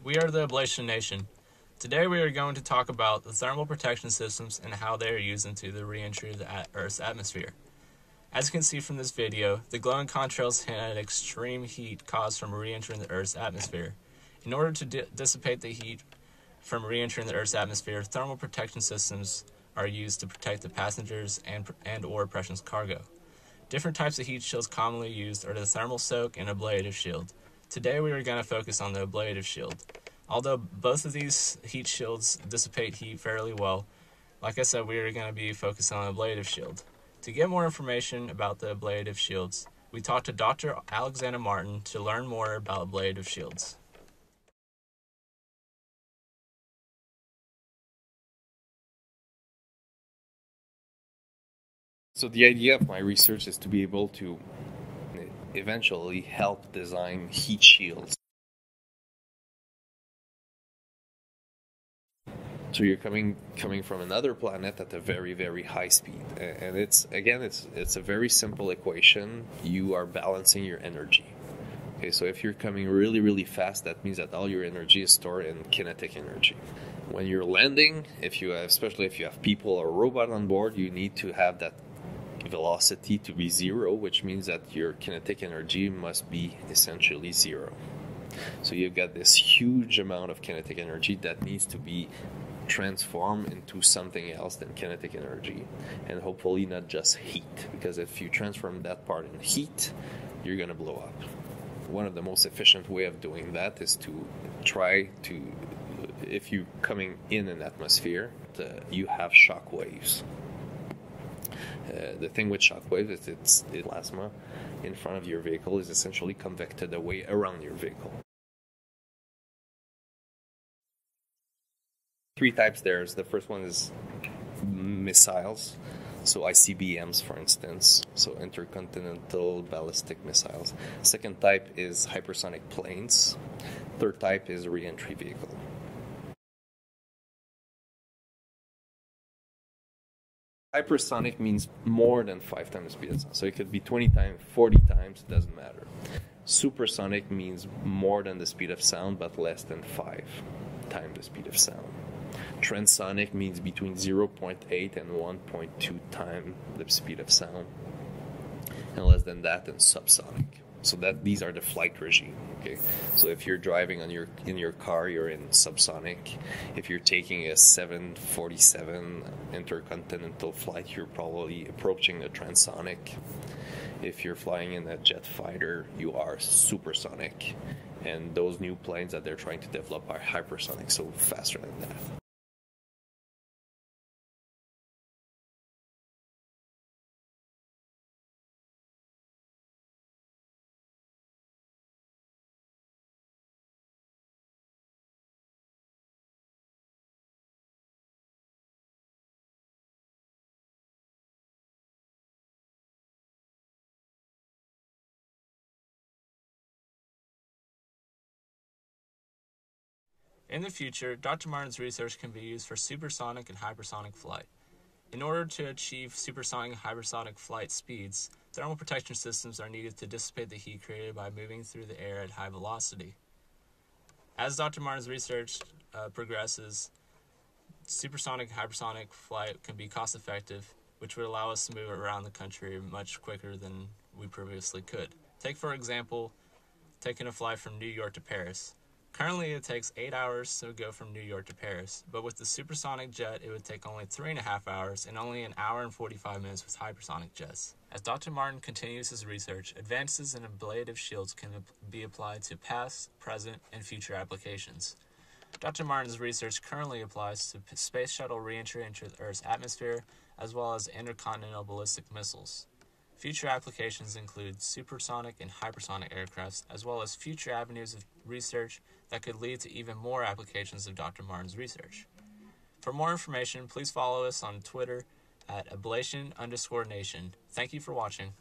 We are the Ablation Nation. Today we are going to talk about the thermal protection systems and how they are used into the re-entry of the Earth's atmosphere. As you can see from this video, the glowing contrails hint at extreme heat caused from re-entering the Earth's atmosphere. In order to dissipate the heat from re-entering the Earth's atmosphere, thermal protection systems are used to protect the passengers and/or precious cargo. Different types of heat shields commonly used are the thermal soak and ablative shield. Today we are going to focus on the ablative shield. Although both of these heat shields dissipate heat fairly well, like I said, we are going to be focused on the ablative shield. To get more information about the ablative shields, we talked to Dr. Alexander Martin to learn more about ablative shields. So the idea of my research is to be able to eventually help design heat shields. So you're coming from another planet at a very, very high speed. And it's a very simple equation. You are balancing your energy. Okay, so if you're coming really, really fast, that means that all your energy is stored in kinetic energy. When you're landing, especially if you have people or robot on board, you need to have that velocity to be zero, which means that your kinetic energy must be essentially zero. So you've got this huge amount of kinetic energy that needs to be transformed into something else than kinetic energy, and hopefully not just heat, because if you transform that part in heat, you're going to blow up. One of the most efficient way of doing that is to try to, if you're coming in an atmosphere, you have shock waves. The thing with shockwave is it's plasma in front of your vehicle is essentially convected away around your vehicle. Three types there. The first one is missiles, so ICBMs, for instance, so intercontinental ballistic missiles. Second type is hypersonic planes. Third type is re-entry vehicle. Hypersonic means more than 5 times the speed of sound. So it could be 20 times, 40 times, it doesn't matter. Supersonic means more than the speed of sound, but less than 5 times the speed of sound. Transonic means between 0.8 and 1.2 times the speed of sound. And less than that, and subsonic. So these are the flight regime. Okay, so if you're driving in your car, you're in subsonic. If you're taking a 747 intercontinental flight, you're probably approaching the transonic. If you're flying in a jet fighter, you are supersonic. And those new planes that they're trying to develop are hypersonic, so faster than that. In the future, Dr. Martin's research can be used for supersonic and hypersonic flight. In order to achieve supersonic and hypersonic flight speeds, thermal protection systems are needed to dissipate the heat created by moving through the air at high velocity. As Dr. Martin's research progresses, supersonic and hypersonic flight can be cost-effective, which would allow us to move around the country much quicker than we previously could. Take, for example, taking a flight from New York to Paris. Currently, it takes 8 hours to go from New York to Paris, but with the supersonic jet, it would take only 3.5 hours and only an hour and 45 minutes with hypersonic jets. As Dr. Martin continues his research, advances in ablative shields can be applied to past, present, and future applications. Dr. Martin's research currently applies to space shuttle re-entry into the Earth's atmosphere, as well as intercontinental ballistic missiles. Future applications include supersonic and hypersonic aircrafts, as well as future avenues of research that could lead to even more applications of Dr. Martin's research. For more information, please follow us on Twitter at Ablation_Nation. Thank you for watching.